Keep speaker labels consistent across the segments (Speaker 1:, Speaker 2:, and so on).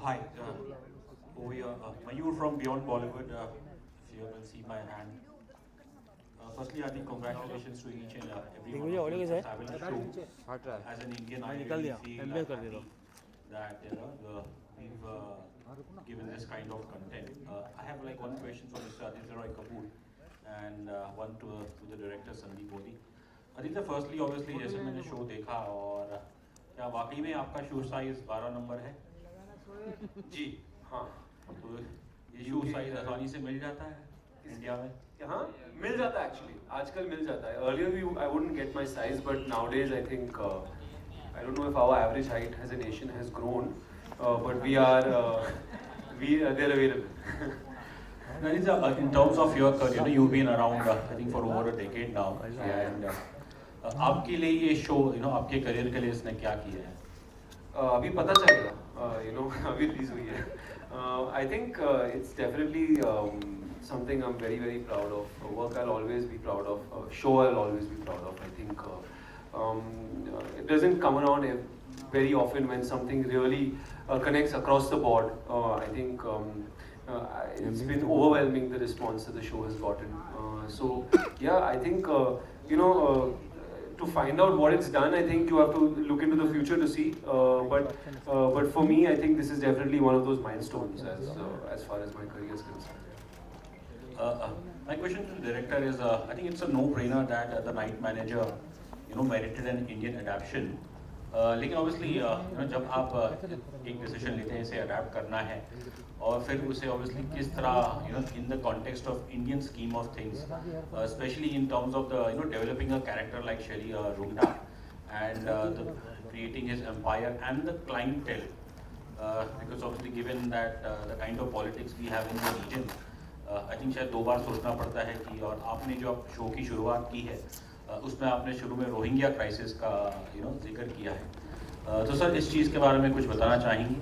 Speaker 1: Hi, over here, Mayur from Beyond Bollywood. If you can see my hand. Firstly, I think congratulations to each and every one of you for having a show. As an Indian, I really feel happy that we've given this kind of content. I have like one question for Mr. Aditya Kapoor and one to the director Sandeep Modi. Aditya, firstly, obviously जैसे मैंने show देखा और क्या वाकई में आपका show size 12 number है?
Speaker 2: जी हाँ।
Speaker 1: तो ये शो साइज आसानी से मिल जाता है इंडिया में?
Speaker 2: हाँ मिल जाता है एक्चुअली, आजकल मिल जाता है. Earlier we I wouldn't get my size, but nowadays I think I don't know if our average height as a nation has grown, but they're available.
Speaker 1: In terms of your career, you've been around I think for over a decade now, and आपके लिए ये show आपके career के लिए इसने क्या किया है?
Speaker 2: अभी पता चलेगा, अभी रिलीज हुई है. I think it's definitely something I'm very very proud of. Work I'll always be proud of. Show I'll always be proud of. I think it doesn't come around very often when something really connects across the board. I think it's been overwhelming, the response that the show has gotten. So yeah, I think to find out what it's done, I think you have to look into the future to see. But for me, I think this is definitely one of those milestones as far as my career is concerned.
Speaker 1: My question to the director is, I think it's a no-brainer that the Night Manager, merited an Indian adaptation. लेकिन obviously जब आप एक decision लेते हैं इसे adapt करना है और फिर उसे obviously किस तरह in the context of Indian scheme of things, especially in terms of the developing a character like Shelly Rungta and creating his empire and the clientele, because obviously given that the kind of politics we have in the region, I think शायद 2 बार सोचना पड़ता है कि और आपने जो आप show की शुरुआत की है उसमें आपने शुरू में रोहिंग्या क्राइसिस का जिक्र किया है, तो सर इस चीज़ के बारे में कुछ बताना चाहेंगे?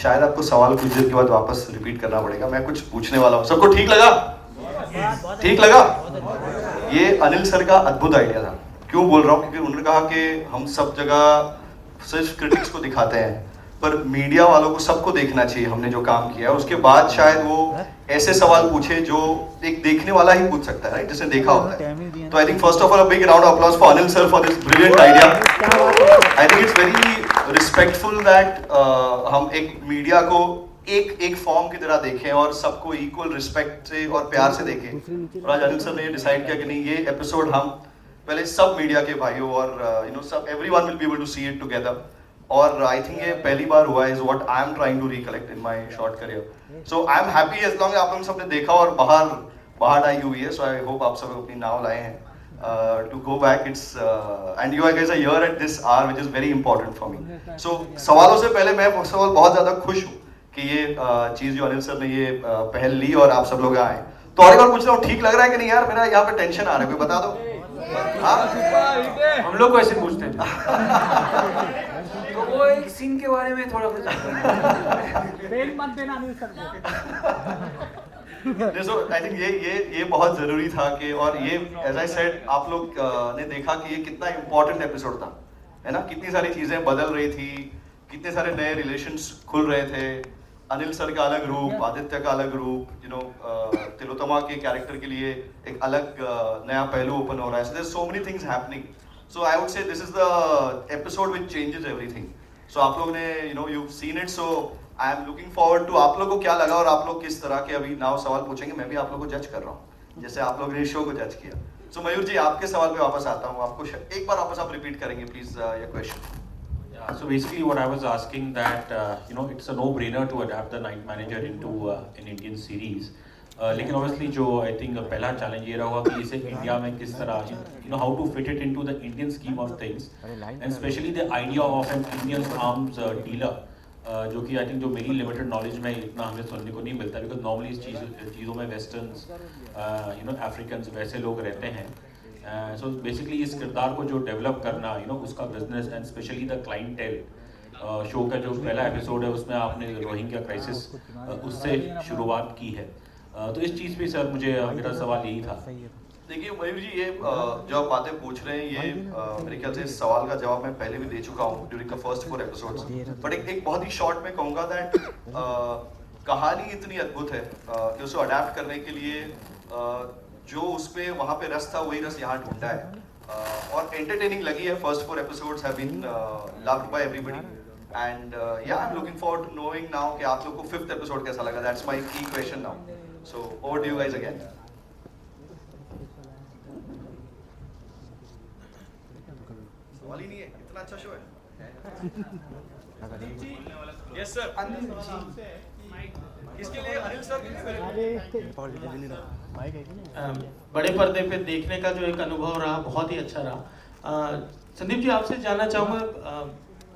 Speaker 3: शायद आपको सवाल कुछ देर के बाद वापस रिपीट करना पड़ेगा. मैं कुछ पूछने वाला हूँ. सबको ठीक लगा? ठीक लगा? ये अनिल सर का अद्भुत आइडिया था. क्यों बोल रहा हूँ? क्योंकि उन्होंने कहा कि हम सब जगह सिर्फ क्रिटिक्स को दिखाते हैं, पर मीडिया वालों को सबको देखना चाहिए हमने जो काम किया है. उसके बाद शायद वो ऐसे सवाल पूछे जो एक देखने वाला ही पूछ सकता है, राइट, जिसने देखा होता है. तो I think first of all a big round of applause for Anil sir for this brilliant idea. I think it's very respectful that हम एक मीडिया को एक फॉर्म की तरह देखें और सबको इक्वल रिस्पेक्ट से और प्यार से देखें. और आज अनिल सर ने डिसाइड किया कि नहीं, ये एपिसोड हम पहले सब मीडिया के भाइयों और सब everyone will be able to see it together. और आई थिंक ये पहली बार हुआ is what I am trying to recollect in my short career. So I am happy as long आप लोगों सबने देखा और बाहर आई हुई है. सो आई होप आप सब अपनी नाव लाए हैं to go back. It's and you guys are here at this hour which is very important for me. So सवालों से पहले मैं फर्स्ट ऑफ ऑल बहुत ज्यादा खुश हूँ कि ये चीज जो अनिल सर ने ये पहल ली और आप सब लोग आए. तो और एक बार पूछ रहा हूँ, ठीक लग रहा है कि नहीं यार? मेरा यहाँ पे टेंशन आ रहा है, कोई बता दो.
Speaker 2: हम लोग को ऐसे पूछते हैं. तो वो एक सीन के बारे में थोड़ा
Speaker 4: फेल मत देना अनिल सर को.
Speaker 3: सो आई थिंक ये बहुत जरूरी था कि, और ये एज आई सेड आप लोग ने देखा कि ये कितना इम्पोर्टेंट एपिसोड था, है ना. कितनी सारी चीजें बदल रही थी, कितने सारे नए रिलेशंस खुल रहे थे. अनिल सर का अलग रूप, आदित्य का अलग रूप, तिलोत्तमा के कैरेक्टर के लिए एक अलग नया पहलू ओपन हो रहा है. So there so many things happening. So I would say this is the episode which changes everything. So आप लोग ने you've seen it, so I am looking forward to आप लोग को क्या लगा और आप लोग किस तरह के अभी नाव सवाल पूछेंगे. मैं भी आप लोग को जज कर रहा हूँ जैसे आप लोग ने शो को जज किया. सो मयूर जी, आपके सवाल पे वापस आता हूँ. आपको एक बार वापस आप रिपीट करेंगे please your question.
Speaker 1: So basically what I was asking that it's a no-brainer to adapt the Night Manager into an Indian series. लेकिन obviously जो I think पहला challenge ये रहा कि इसे इंडिया में किस तरह how to fit it into the Indian scheme of things, and especially the idea of an Indian arms dealer, जो कि I think जो मेरी limited knowledge में इतना हमें सुनने को नहीं मिलता, because normally इस चीज़ों में westerns Africans वैसे लोग रहते हैं. So basically इस किरदार को जो डेवलप करना उसका business and specially the clientele. Show का जो पहला एपिसोड है उसमें आपने रोहिंग्या क्राइसिस उससे शुरुआत की है. तो इस चीज़ पे सर मुझे मेरा सवाल यही था.
Speaker 3: देखिए मयूर जी, ये जो आप बातें पूछ रहे हैं ये मेरे ख्याल से इस सवाल का जवाब मैं पहले भी दे चुका हूँ during the first 4 episodes, but एक बहुत ही शॉर्ट में कहूँगा दैट कहानी इतनी अद्भुत है कि उसे अडेप्ट करने के लिए जो उसमें वहाँ पे रस था वही रस यहाँ ढूंढा है, और एंटरटेनिंग लगी है. First 4 episodes have been loved by everybody and yeah I am looking forward to knowing now कि आप लोग को 5th एपिसोड कैसा लगा. That's my key question now. So over to you guys again. सवाल ही नहीं है, इतना अच्छा शो है. Yes sir. किसके लिए? अनिल सर के लिए.
Speaker 5: बड़े पर्दे पे देखने का जो एक अनुभव रहा बहुत ही अच्छा रहा. संदीप जी, आपसे जानना चाहूँगा,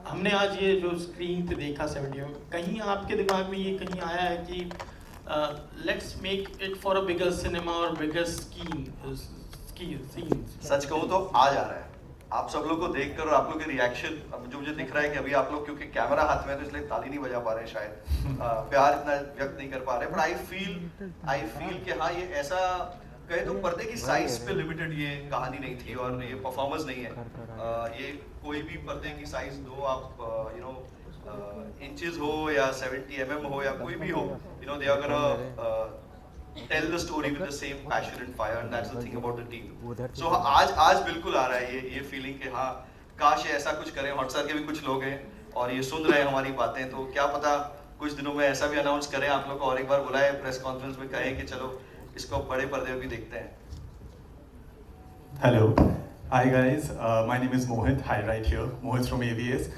Speaker 5: हमने आज ये जो स्क्रीन पे देखा 70 में, कहीं आपके दिमाग में ये कहीं आया है कि let's make it for a bigger cinema और बिगर सीन?
Speaker 3: सच कहूँ तो आज आ रहा है. आप सब लोग को देखकर और आप लोग के रिएक्शन, अब जो मुझे दिख रहा है कि अभी आप लोग क्योंकि कैमरा हाथ में है तो इसलिए ताली नहीं बजा पा रहे हैं शायद, प्यार इतना व्यक्त नहीं कर पा रहे, बट आई फील कि हाँ, ये ऐसा कहे तो पर्दे की साइज पे लिमिटेड ये कहानी नहीं थी और ये परफॉर्मेंस नहीं है. ये कोई भी पर्दे की साइज दो आप, यू नो, इंचेस हो या 70 mm हो या कोई भी हो, you know, they are gonna tell the story with the same passion and fire, and that's the thing about the team. So आज बिल्कुल आ रहा है ये फीलिंग कि हाँ, काश ये ऐसा कुछ करें. हॉट सर के भी कुछ लोग हैं और ये सुन रहे हैं हमारी बातें, तो क्या पता कुछ दिनों में ऐसा भी अनाउंस करें आप लोग को और एक बार बुलाए प्रेस कॉन्फ्रेंस में, कहें कि चलो इसको बड़े पर्दे में भी देखते हैं.
Speaker 6: Hello. Hi guys, my name is Mohit. Hi, right here. Mohit from AVS.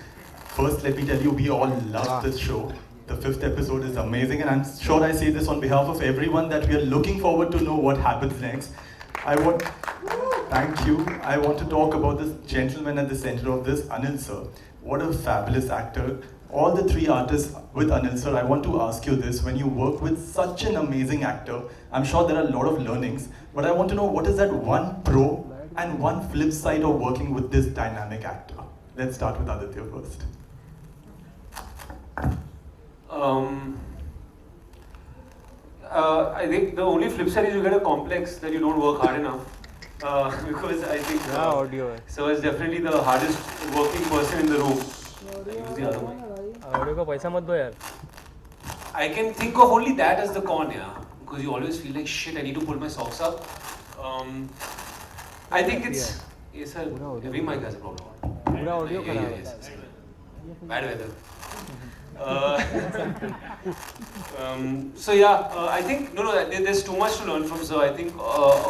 Speaker 6: First, let me tell you, we all love this show. The 5th episode is amazing, and I'm sure I say this on behalf of everyone that we are looking forward to know what happens next. Thank you. I want to talk about this gentleman at the center of this, Anil sir. What a fabulous actor. All the 3 artists with Anil sir, I want to ask you this. When you work with such an amazing actor, I'm sure there are a lot of learnings, but I want to know what is that one pro and one flip side of working with this dynamic actor. Let's start with Aditya first.
Speaker 2: I think the only flip side is you get a complex that you don't work hard enough. Because I think so is definitely the hardest working person in the room. I use the other one.
Speaker 4: Audio को पैसा मत दो यार.
Speaker 2: I can think of only that as the con, yeah. Because you always feel like shit, I need to pull my socks up. I think it's yes sir. Every mic has a problem.
Speaker 4: पूरा audio खराब है.
Speaker 2: Yes. Bad weather. So yeah, I think no, there's too much to learn from sir. I think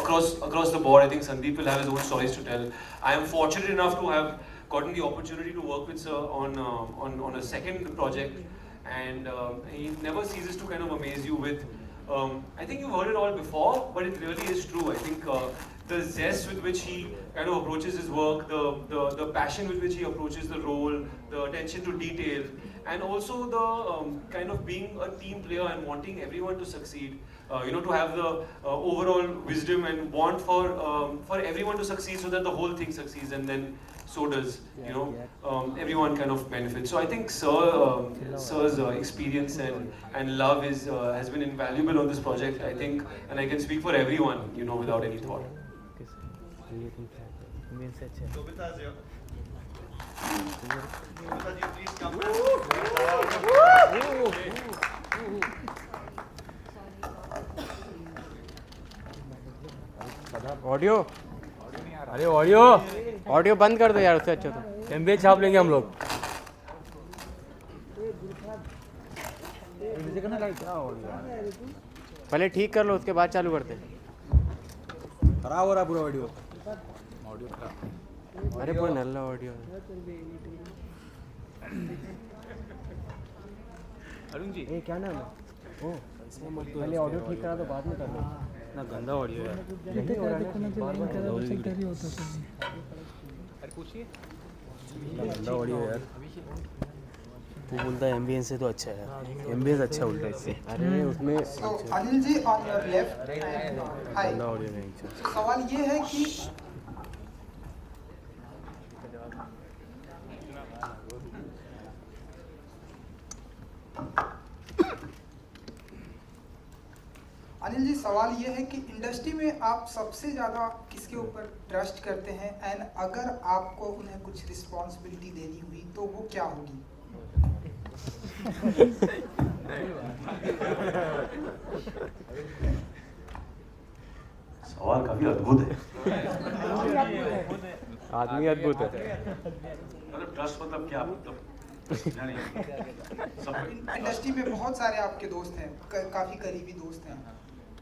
Speaker 2: across the board, I think Sandeep will have his own stories to tell. I am fortunate enough to have gotten the opportunity to work with sir on a second project, and he never ceases to kind of amaze you with. I think you've heard it all before, but it really is true. I think the zest with which he kind of approaches his work, the passion with which he approaches the role, the attention to detail, and also the kind of being a team player and wanting everyone to succeed. To have the overall wisdom and want for everyone to succeed so that the whole thing succeeds, and then so does everyone kind of benefits. So I think sir's experience and love has been invaluable on this project. I think, and I can speak for everyone, without any thought.
Speaker 3: Sobita is here. Sobita ji, please come back.
Speaker 4: Audio. अरे audio बंद कर दो यार, उससे अच्छा तो MBA छाप लेंगे हम लोग. पहले ठीक कर लो, उसके बाद चालू करते हैं. खराब हो रहा पूरा ऑडियो खराब. अरे पूरा नल्ला ऑडियो. अरुण जी, क्या नाम है? ओ, पहले ऑडियो ठीक करा तो बाद में करना. ना गंदा ऑडियो यार. नहीं हो रहा है. अरे पूछिए. गंदा ऑडियो यार. तू बोलता है एमबीएन से तो अच्छा है. एमबीएन अच्छा उल्टा इससे. अरे उसमें
Speaker 7: Anil ji on your left. हाय.
Speaker 4: गंदा ऑडियो नहीं.
Speaker 7: सवाल ये है कि अनिल जी, सवाल ये है कि इंडस्ट्री में आप सबसे ज़्यादा किसके ऊपर ट्रस्ट करते हैं, एंड अगर आपको उन्हें कुछ रिस्पॉन्सिबिलिटी देनी हुई तो वो क्या होगी?
Speaker 1: सवाल काफी अद्भुत है।
Speaker 4: आदमी अद्भुत है।
Speaker 1: मतलब ट्रस्ट मतलब क्या, मतलब सब
Speaker 7: इंडस्ट्री में बहुत सारे आपके दोस्त हैं, काफ़ी करीबी दोस्त हैं,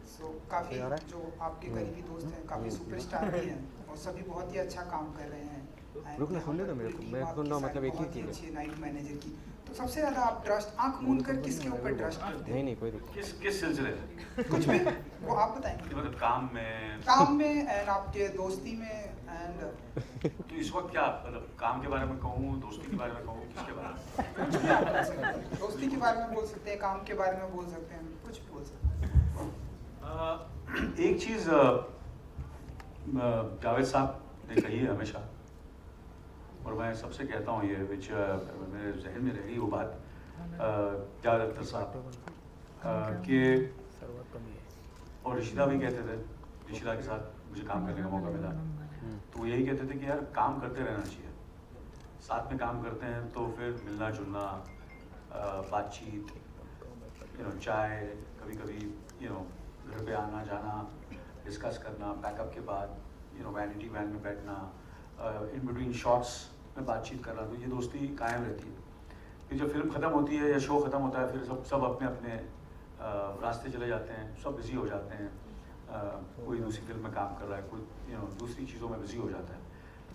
Speaker 7: सो काफ़ी जो आपके करीबी दोस्त हैं काफ़ी सुपरस्टार भी हैं और सभी बहुत ही अच्छा काम कर रहे हैं।
Speaker 4: रुक ना, सुन ले तो मेरे को, मैं सुनना मतलब एक ही
Speaker 7: बहुत ही
Speaker 4: चीज़ है।
Speaker 7: अच्छी नाइट मैनेजर की, तो सबसे ज़्यादा आप ट्रस्ट आंख मूंद कर किसके ऊपर ट्रस्ट करते
Speaker 4: नहीं
Speaker 7: हैं?
Speaker 4: नहीं कोई दिक्कत
Speaker 1: किस सिलसिले में,
Speaker 7: कुछ भी वो आप बताएंगे।
Speaker 1: मतलब काम
Speaker 7: काम में एंड आपके दोस्ती में एंड
Speaker 1: तो इस वक्त क्या, मतलब काम के बारे में कहूँ, दोस्ती के बारे में कहूँ, किसके बारे में?
Speaker 7: कुछ भी आप बोल सकते हैं। दोस्ती के बारे में बोल सकते हैं, काम के बारे में बोल सकते हैं, कुछ भी बोल सकते हैं।
Speaker 1: एक चीज़ जावेद साहब ने कही है हमेशा, और मैं सबसे कहता हूँ ये, विच मेरे जहन में रही वो बात, जावेद अख्तर साहब कि, और ऋषिदा भी कहते थे, ऋषिदा के साथ मुझे काम करने का मौका मिला, तो वो यही कहते थे कि यार काम करते रहना चाहिए, साथ में काम करते हैं तो फिर मिलना जुलना, बातचीत, चाय, कभी कभी घर पे आना जाना, डिस्कस करना, पैकअप के बाद वैनिटी वैन में बैठना, इन बिटवीन शॉट्स में बातचीत करना, तो ये दोस्ती कायम रहती है। फिर जब फिल्म ख़त्म होती है या शो ख़त्म होता है, फिर सब अपने अपने रास्ते चले जाते हैं, सब बिज़ी हो जाते हैं, कोई दूसरी फिल्म में काम कर रहा है, कोई दूसरी चीज़ों में बिज़ी हो जाता है।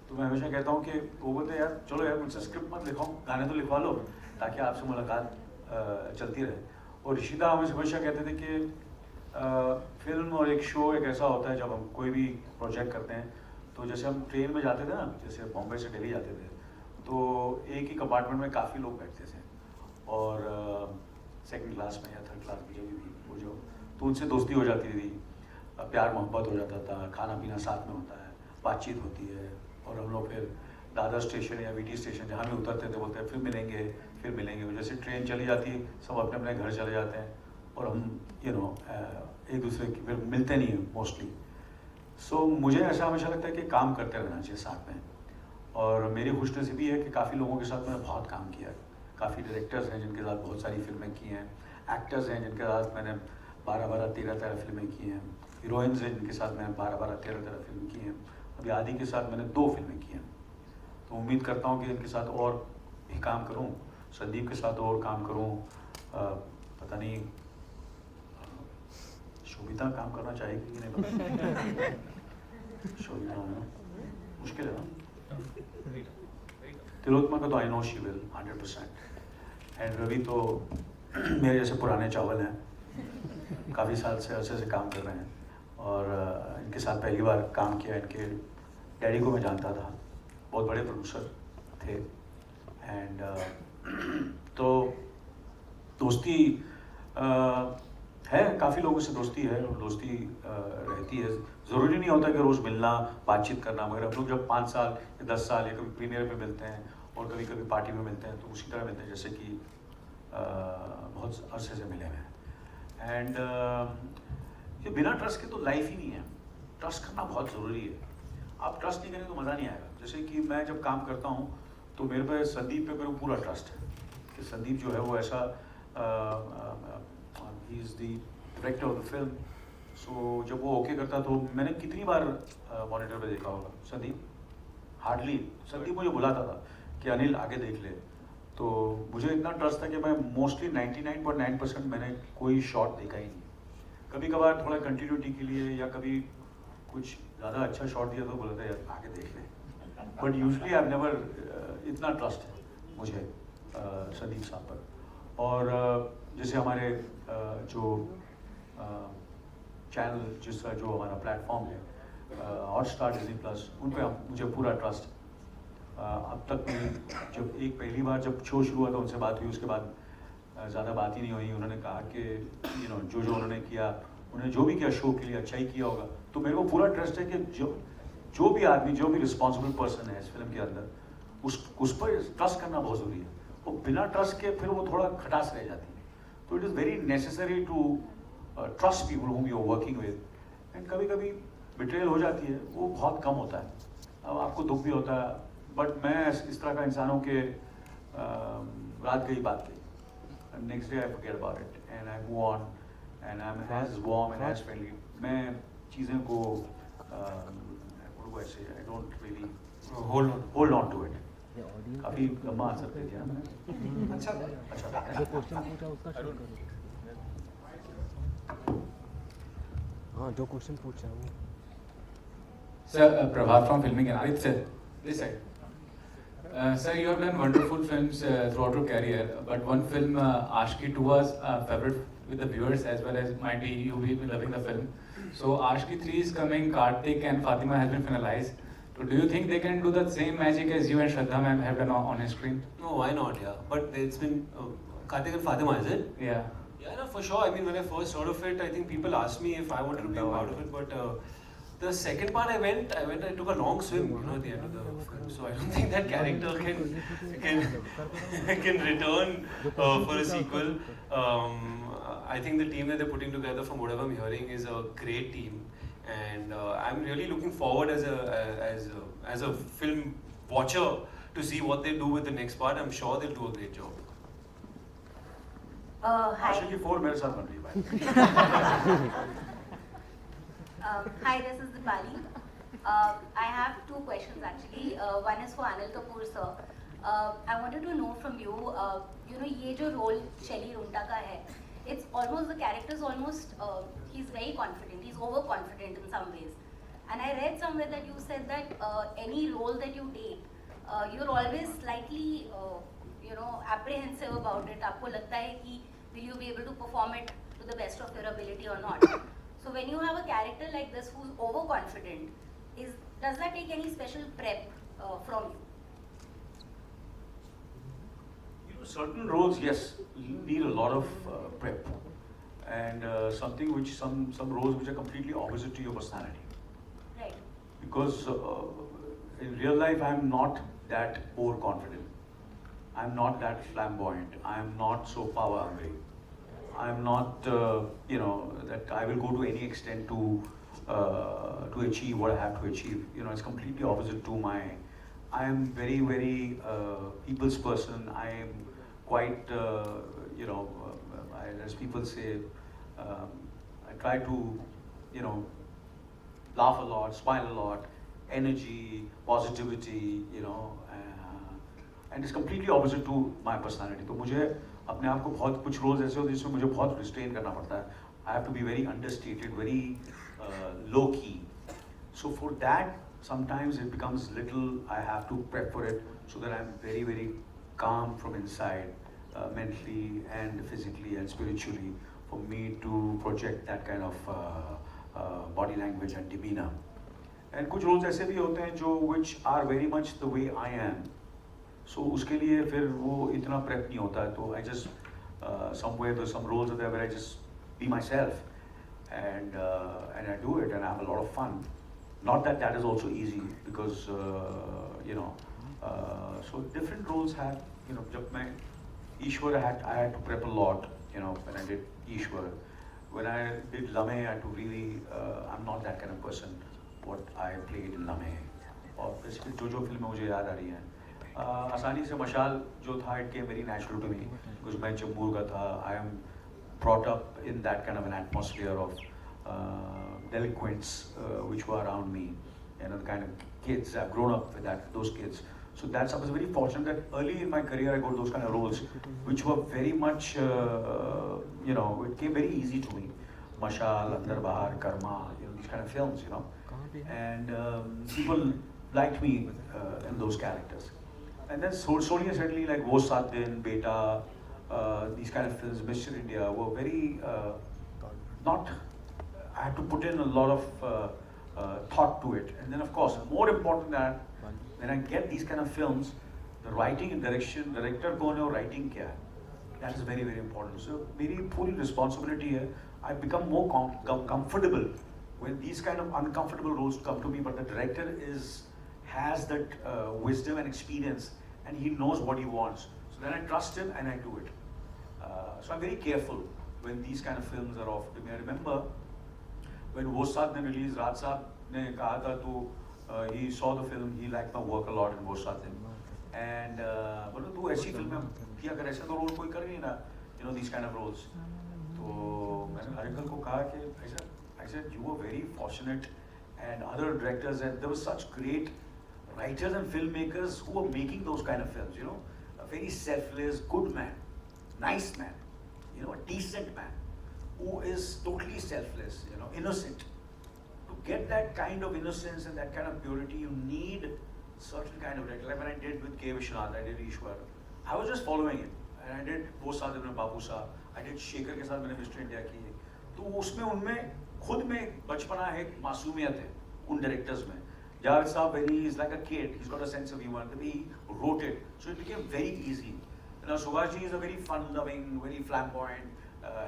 Speaker 1: तो मैं हमेशा कहता हूँ कि वो बोलते हैं यार चलो यार मुझसे स्क्रिप्ट मत लिखाओ, गाने तो लिखवा लो ताकि आपसे मुलाकात चलती रहे। और ऋषिदा हमेशा कहते थे कि फिल्म और एक शो एक ऐसा होता है, जब हम कोई भी प्रोजेक्ट करते हैं तो जैसे हम ट्रेन में जाते थे ना, जैसे बॉम्बे से दिल्ली जाते थे, तो एक ही कंपार्टमेंट में काफ़ी लोग बैठते थे, और सेकंड क्लास में या थर्ड क्लास में जब भी वो जो, तो उनसे दोस्ती हो जाती थी, प्यार मोहब्बत हो जाता था, खाना पीना साथ में होता है, बातचीत होती है, और हम लोग फिर दादर स्टेशन या वीटी स्टेशन जहाँ भी उतरते थे बोलते हैं फिर मिलेंगे फिर मिलेंगे। जैसे ट्रेन चली जाती है, सब अपने अपने घर चले जाते हैं, और हम एक दूसरे की फिर मिलते नहीं हैं मोस्टली। सो मुझे ऐसा हमेशा लगता है कि काम करते रहना चाहिए साथ में, और मेरी खुशनसीबी है कि काफ़ी लोगों के साथ मैंने बहुत काम किया है। काफ़ी डायरेक्टर्स हैं जिनके साथ बहुत सारी फिल्में की हैं, एक्टर्स हैं जिनके साथ मैंने 12-12, 13-13 फिल्में की हैं, हीरोइंस हैं जिनके साथ मैंने 12-12, 13-13 फिल्म की हैं। अभी आदि के साथ मैंने 2 फिल्में की हैं, तो उम्मीद करता हूँ कि इनके साथ और भी काम करूँ, संदीप के साथ और काम करूँ। पता नहीं शोभिता काम करना चाहेगी कि नहीं पता। शोभिता मुश्किल है ना। तिलोत्मा का तो I know she will 100%। And Ravi तो मेरे जैसे पुराने चावल हैं, काफ़ी साल से अच्छे से काम कर रहे हैं, और इनके साथ पहली बार काम किया। इनके डैडी को मैं जानता था, बहुत बड़े प्रोड्यूसर थे, एंड तो दोस्ती है, काफ़ी लोगों से दोस्ती है, और दोस्ती रहती है। ज़रूरी नहीं होता कि रोज़ मिलना बातचीत करना, मगर हम लोग जब 5 साल या 10 साल या कभी प्रीमियर में मिलते हैं और कभी कभी पार्टी में मिलते हैं, तो उसी तरह मिलते हैं जैसे कि बहुत अरसे से मिले हैं। एंड ये बिना ट्रस्ट के तो लाइफ ही नहीं है। ट्रस्ट करना बहुत ज़रूरी है। आप ट्रस्ट नहीं करेंगे तो मज़ा नहीं आएगा। जैसे कि मैं जब काम करता हूँ तो मेरे पे संदीप पे मेरे पूरा ट्रस्ट है कि संदीप जो है वो ऐसा, he is the director of the film. So जब वो ओके करता तो मैंने कितनी बार मॉनिटर पे देखा होगा संदीप, हार्डली संदीप मुझे बुलाता था कि अनिल आगे देख ले। तो मुझे इतना ट्रस्ट था कि मैं मोस्टली 99.9% मैंने कोई शॉट देखा ही नहीं। कभी कभार थोड़ा कंटिन्यूटी के लिए या कभी कुछ ज़्यादा अच्छा शॉट दिया तो बोलते यार आगे देख ले, बट यूजली आई नेवर, इतना ट्रस्ट है मुझे संदीप साहब पर। और जैसे हमारे जो चैनल जिसका जो हमारा प्लेटफॉर्म है हॉटस्टार, डिज्नी प्लस, उन पर मुझे पूरा ट्रस्ट। अब तक मेरी जब एक पहली बार जब शो शुरू हुआ था उनसे बात हुई, उसके बाद ज़्यादा बात ही नहीं हुई। उन्होंने कहा कि जो उन्होंने किया, उन्होंने जो भी किया शो के लिए अच्छा ही किया होगा। तो मेरे को पूरा ट्रस्ट है कि जो भी आदमी, जो भी रिस्पॉन्सिबल पर्सन है इस फिल्म के अंदर, उस पर ट्रस्ट करना बहुत ज़रूरी है। वो बिना ट्रस्ट के फिर वो थोड़ा खटास रह जाती है। तो it is very necessary to trust people whom you're working with. And कभी-कभी betrayal हो जाती है, वो बहुत कम होता है. अब आपको दुख भी होता है, but मैं इस तरह का इंसान हूँ कि रात गई बात गई. And next day I forget about it and I move on and I'm as warm and as friendly. मैं चीज़ों को what do I say? I don't really hold on to it. काफी लंबा आंसर दे दिया मैंने.
Speaker 7: अच्छा
Speaker 4: जो क्वेश्चन पूछा उसका शुरू करो. हाँ जो क्वेश्चन पूछा वो.
Speaker 8: Sir, Prabhat from Filming and Aditya, this side. Sir, you have done wonderful films throughout your career, but one film, Ashki 2, was favorite with the viewers as well as might be you will be loving the film. So Ashki 3 is coming, Kartik and Fatima has been finalized. So do you think they can do the same magic as you and Shraddha ma'am have done on his screen?
Speaker 2: No, why not? Yeah, but it's been Kartik and Fatima, is it?
Speaker 8: Yeah.
Speaker 2: Yeah, no, for sure. I mean, when I first heard of it, I think people asked me if I wanted to be a part of it, but the second part I took a long swim, you know, at the end of the film. So I don't think that character can return for a sequel. I think the team that they're putting together, from whatever I'm hearing, is a great team, and I'm really looking forward as a film watcher to see what they do with the next part. I'm sure they'll do a great job.
Speaker 9: Hi.
Speaker 1: आशिकी 4 मेरे साथ बन रही है.
Speaker 9: Hi, this is Dipali. I have two questions actually. One is for Anil Kapoor sir. I wanted to know from you, you know, ये जो role Shelly Runta का है, it's almost, the character is almost, he's very confident, he's overconfident in some ways. And I read somewhere that you said that any role that you take, you're always slightly, you know, apprehensive about it. आपको लगता है कि will you be able to perform it to the best of your ability or not? So when you have a character like this who's overconfident, does that take any special prep from you?
Speaker 1: You know, certain roles, yes, need a lot of prep, and something which some roles which are completely opposite to your personality.
Speaker 9: Right.
Speaker 1: Because in real life, I'm not that overconfident. I'm not that flamboyant. I'm not so power hungry. I'm not, you know, that I will go to any extent to achieve what I have to achieve. You know, it's completely opposite to my. I am very, very people's person. I am quite, you know, as people say, I try to, you know, laugh a lot, smile a lot, energy, positivity, you know, and it's completely opposite to my personality. तो मुझे अपने आप को बहुत कुछ roles ऐसे होते हैं जिसमें मुझे बहुत restrain करना पड़ता है. I have to be very understated, very low key. So for that, sometimes it becomes little. I have to prep for it so that I'm very, very calm from inside, mentally and physically and spiritually, for me to project that kind of body language and demeanor. And कुछ roles ऐसे भी होते हैं जो which are very much the way I am. So उसके लिए फिर वो इतना prep नहीं होता है. तो I just somewhere there's some roles are there where I just be myself, and I do it and I have a lot of fun. Not that that is also easy, because you know, so different roles have, you know, जब मैं ईश्वर I had to prep a lot, you know, when I did Ishwar. When I did लम्हे, I had to really, I'm not that kind of person what I played in लम्हे. और इसकी जो फिल्में मुझे याद आ रही हैं, आसानी से मशाल जो था, it came very natural to me because मैं जम्मू का था. I am brought up in that kind of an atmosphere of delinquents which were around me, you know, the kind of kids. I've grown up with those kids. So I was very fortunate that early in my career I got those kind of roles, which were very much, you know, it came very easy to me. Mashal, Andar Bahar, Karma, you know, these kind of films, you know, and people liked me in those characters. And then slowly and steadily, like Wo Saat Din, Beta, these kind of films, Mr. India, were very not. I had to put in a lot of thought to it. And then, of course, more important than that, when I get these kind of films, the writing and direction, director ko ne writing kya hai, that is very, very important. So, मेरी पूरी responsibility है. I become more comfortable when these kind of uncomfortable roles come to me. But the director has that wisdom and experience, and he knows what he wants. So then I trust him and I do it. So I'm very careful
Speaker 10: when these kind of films are off. I remember when वो साथ ने release, राज साहब ने कहा था तो he saw the film, he liked my work a lot in वो साथ ने, and बोला तू ऐसी फिल्में किया कर, ऐसा तो रोल कोई कर नहीं रहा, you know, these kind of roles. तो मैंने अरिकल को कहा कि I said you were very fortunate, and other directors, and there were such great writers and filmmakers who were making those kind of films, you know, a very selfless, good man, nice man, you know, a decent man, who is totally selfless, you know, innocent. To get that kind of innocence and that kind of purity, you need certain kind of director. Like when I did with K. Vishwanath, I did Ishwar, I was just following him. And I did वो साथ में बाबू साहब, I did Shekhar के साथ मैंने mister India की है, तो उसमें उनमें खुद में एक बचपना है, एक मासूमियत है उन डायरेक्टर्स में. Javed Saab, when he is like a kid, he's got a sense of humor, the way he wrote it, so it became very easy. You know, Subhashji is a very fun-loving, very flamboyant,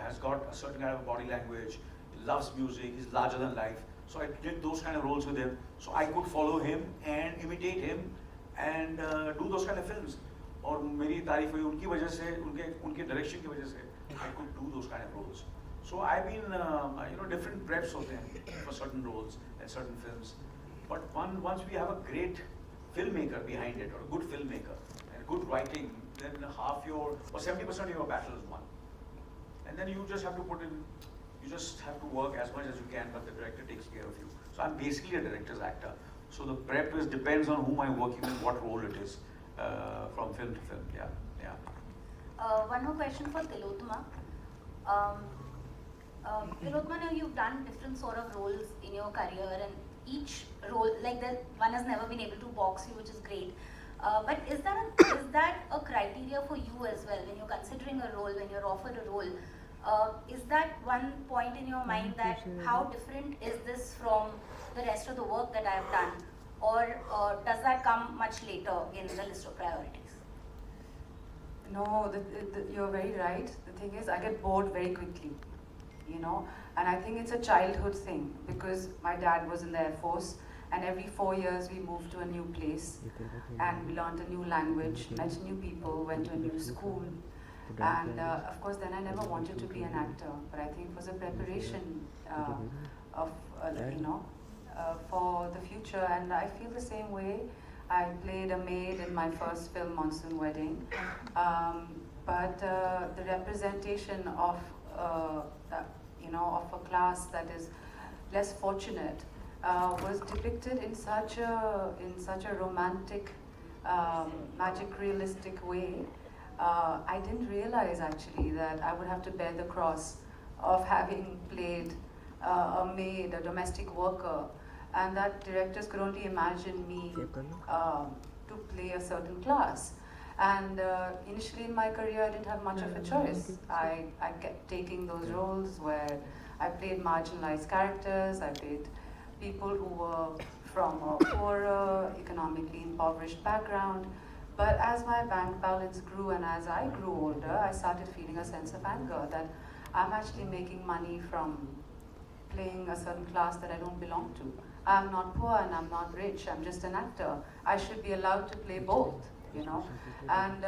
Speaker 10: has got a certain kind of body language, loves music, he's larger than life. So I did those kind of roles with him, so I could follow him and imitate him and do those kind of films. और मेरी तारीफ हुई उनकी वजह से, उनके direction की वजह से I could do those kind of roles. So I've been, you know, different preps होते हैं for certain roles and certain films. But once we have a great filmmaker behind it, or a good filmmaker, and good writing, then half your, or 70% of your battle is won. And then you just have to put in, you just have to work as much as you can, but the director takes care of you. So I'm basically a director's actor. So the prep depends on whom I'm working with, what role it is, from film to film, yeah.
Speaker 9: One more question for Tilotma. Tilotma, now you've done different sort of roles in your career, and each role, like that, one has never been able to box you, which is great. But is that a criteria for you as well when you're considering a role, when you're offered a role? Is that one point in your mind that how different is this from the rest of the work that I've done, or does that come much later in the list of priorities?
Speaker 11: No, you're very right. The thing is, I get bored very quickly, you know, and I think it's a childhood thing because my dad was in the Air Force, and every 4 years we moved to a new place and we learned a new language, met new people, went to a new school, and of course then I never wanted to be an actor, but I think it was a preparation of, you know, for the future, and I feel the same way. I played a maid in my first film, Monsoon Wedding, but the representation of, you know, of a class that is less fortunate was depicted in such a romantic, magic realistic way. I didn't realize actually that I would have to bear the cross of having played a maid, a domestic worker, and that directors could only imagine me to play a certain class. And initially in my career, I didn't have much of a choice. I kept taking those roles where I played marginalized characters, I played people who were from a poorer, economically impoverished background. But as my bank balance grew and as I grew older, I started feeling a sense of anger that I'm actually making money from playing a certain class that I don't belong to. I'm not poor and I'm not rich, I'm just an actor. I should be allowed to play both, you know. And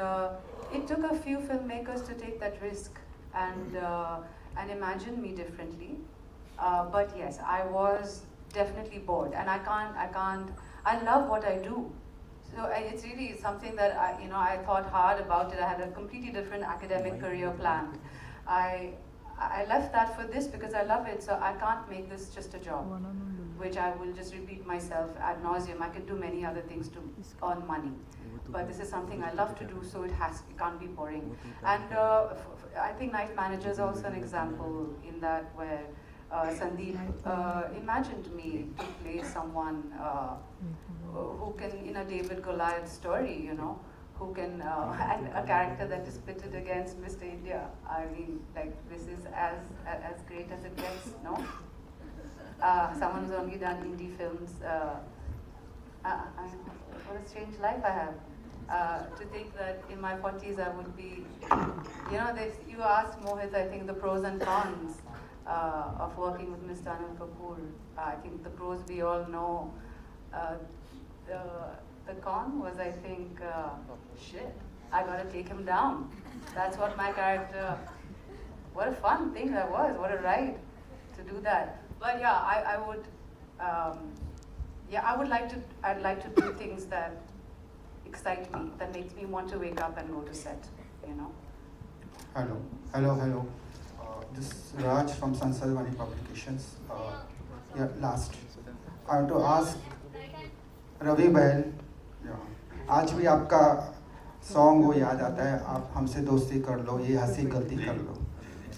Speaker 11: it took a few filmmakers to take that risk and imagine me differently. But yes, I was definitely bored, and I love what I do. So it's really something that I thought hard about it. I had a completely different academic career planned. I left that for this because I love it, so I can't make this just a job, which I will just repeat myself ad nauseum. I can do many other things to earn money, but this is something I love to do, so it can't be boring. And I think Night Manager is also an example in that, where Sandeep imagined me to play someone who can, in a David Goliath story, you know, who can, and a character that is pitted against Mr. India. I mean, like, this is as great as it gets, no? Someone who's only done indie films. What a strange life I have. To think that in my 40s I would be, you know, you asked Mohit, I think, the pros and cons of working with Mr. Anil Kapoor. I think the pros we all know. The con was, I think, shit, I gotta take him down. That's what my character what a fun thing that was. What a ride to do that. But yeah, I would, I'd like to do things that excite me, that makes me want to wake up and go to set, you know.
Speaker 7: Hello. This is Raj from Sansalvani Publications. Last. I want to ask Ravi बहन, आज भी आपका song वो याद आता है, आप हमसे दोस्ती कर लो, ये हंसी गलती कर लो.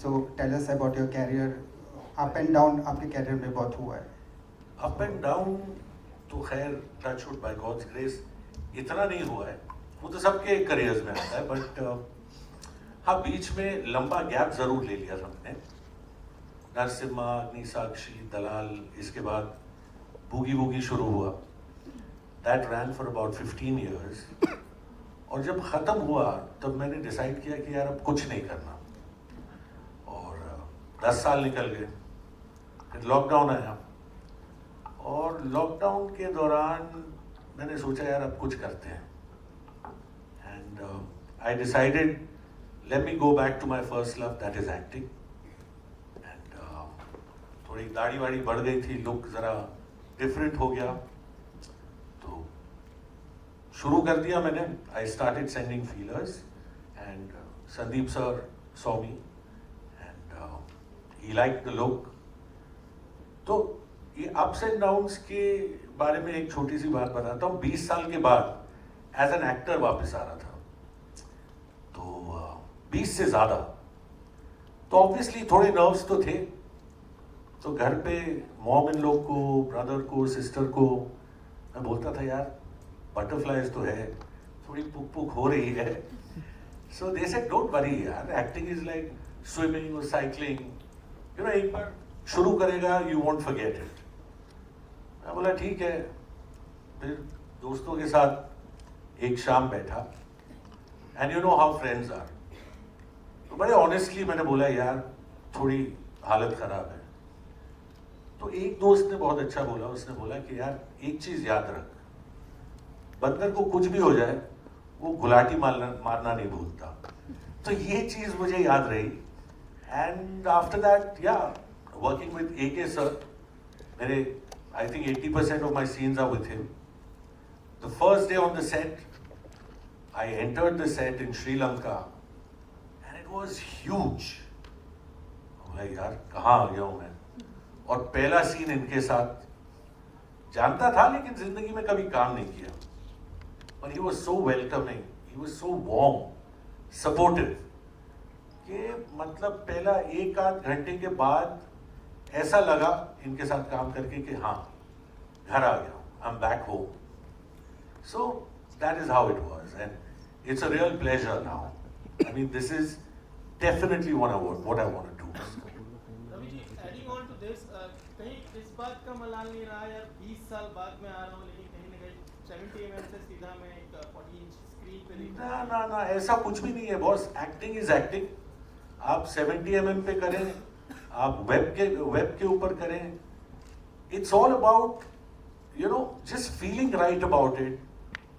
Speaker 7: So tell us about your career. Up and down आपके कैरियर में बहुत हुआ है.
Speaker 10: अप एंड डाउन तो खैर touch wood by God's grace इतना नहीं हुआ है, वो तो सबके करियर्स में आता है, बट हाँ बीच में लंबा गैप जरूर ले लिया हमने. नरसिम्हा, अग्नि साक्षी, दलाल, इसके बाद बूगी वूगी शुरू हुआ. That rain for about 15 years. और जब ख़त्म हुआ तब मैंने डिसाइड किया कि यार अब कुछ नहीं करना. और 10 साल निकल गए, फिर लॉकडाउन आया, और लॉकडाउन के दौरान मैंने सोचा यार अब कुछ करते हैं. And I decided let me go back to my first love, that is acting. And थोड़ी दाढ़ी वाड़ी बढ़ गई थी, लुक ज़रा डिफरेंट हो गया, तो शुरू कर दिया मैंने. I started sending feelers and Sandeep sir saw me and he like the look. तो ये अप्स एंड डाउन्स के बारे में एक छोटी सी बात बताता हूँ. 20 साल के बाद एज एन एक्टर वापस आ रहा था, तो 20 से ज़्यादा, तो ऑब्वियसली थोड़े नर्व्स तो थे. तो घर पे मॉम इन लोग को, ब्रदर को, सिस्टर को मैं बोलता था यार बटरफ्लाइज तो है, थोड़ी पुक पुक हो रही है. सो दे सेड डोंट वरी यार, एक्टिंग इज लाइक स्विमिंग और साइकिलिंग, यू नो, एक बार शुरू करेगा यू वोंट फॉरगेट इट. मैं बोला ठीक है. फिर दोस्तों के साथ एक शाम बैठा, and you know how friends are, तो बड़े ऑनेस्टली मैंने बोला यार थोड़ी हालत खराब है. तो एक दोस्त ने बहुत अच्छा बोला, उसने बोला कि यार एक चीज याद रख, बंदर को कुछ भी हो जाए वो गुलाटी मारना नहीं भूलता. तो ये चीज मुझे याद रही. एंड आफ्टर दैट या वर्किंग विद AK सर, मेरे I think 80% of my scenes are with him. The first day on the set I entered the set in Sri Lanka and it was huge. बोला यार कहाँ आ गया हूँ मैं. और पहला सीन इनके साथ, जानता था लेकिन जिंदगी में कभी काम नहीं किया. और he was so welcoming, he was so warm, supportive, कि मतलब पहला 1-8 घंटे के बाद ऐसा लगा इनके साथ काम करके कि हाँ घर आ गया, I am back home. So that is how it was and it's a real pleasure now. I mean this is definitely what I want to do.
Speaker 5: Adding on to this, कहीं इस बात का मलाल नहीं रहा यार 20 साल बाद में आ रहा हूँ, लेकिन कहीं ना कहीं 70 mm से सीधा मैं एक 40 इंच स्क्रीन पे देख रहा हूँ.
Speaker 10: ना ऐसा कुछ भी नहीं है बॉस. Acting is acting. आप 70 mm पे करें, आप वेब के ऊपर करें, it's all about you know just feeling right about it.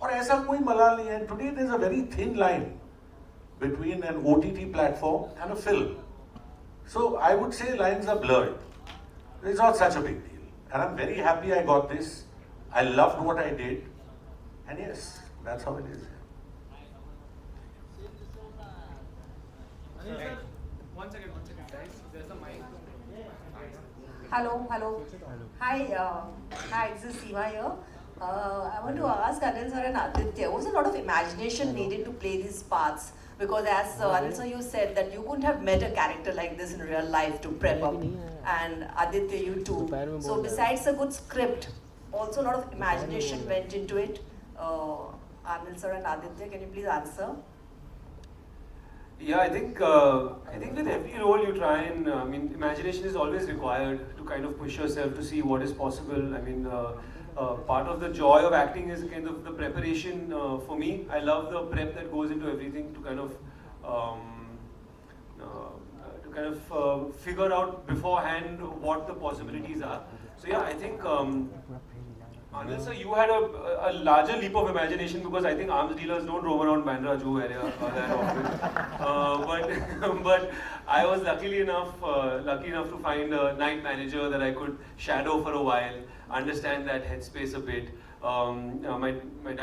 Speaker 10: और ऐसा कोई मलाल नहीं है. Today there is a very thin line between an OTT platform and a film. So I would say lines are blurred. It's not such a big deal. And I'm very happy I got this. I loved what I did. And yes, that's how it is.
Speaker 4: One second, guys. There's a mic.
Speaker 12: Hello. Hi, this is Seema here. I want to ask Anil sir and Aditya, was a lot of imagination needed to play these parts? Because as Anil sir, you said that you couldn't have met a character like this in real life to prep up, and Aditya, you too. So besides a good script, also a lot of imagination went into it. Anil sir and Aditya, can you please answer?
Speaker 2: Yeah, I think with every role you try and imagination is always required to kind of push yourself to see what is possible. I mean, part of the joy of acting is kind of the preparation. For me, I love the prep that goes into everything to kind of figure out beforehand what the possibilities are. So yeah, I think Anil sir, you had a larger leap of imagination because I think arms dealers don't roam around Bandra Jew area that often. But I was lucky enough to find a night manager that I could shadow for a while, understand that headspace a bit. My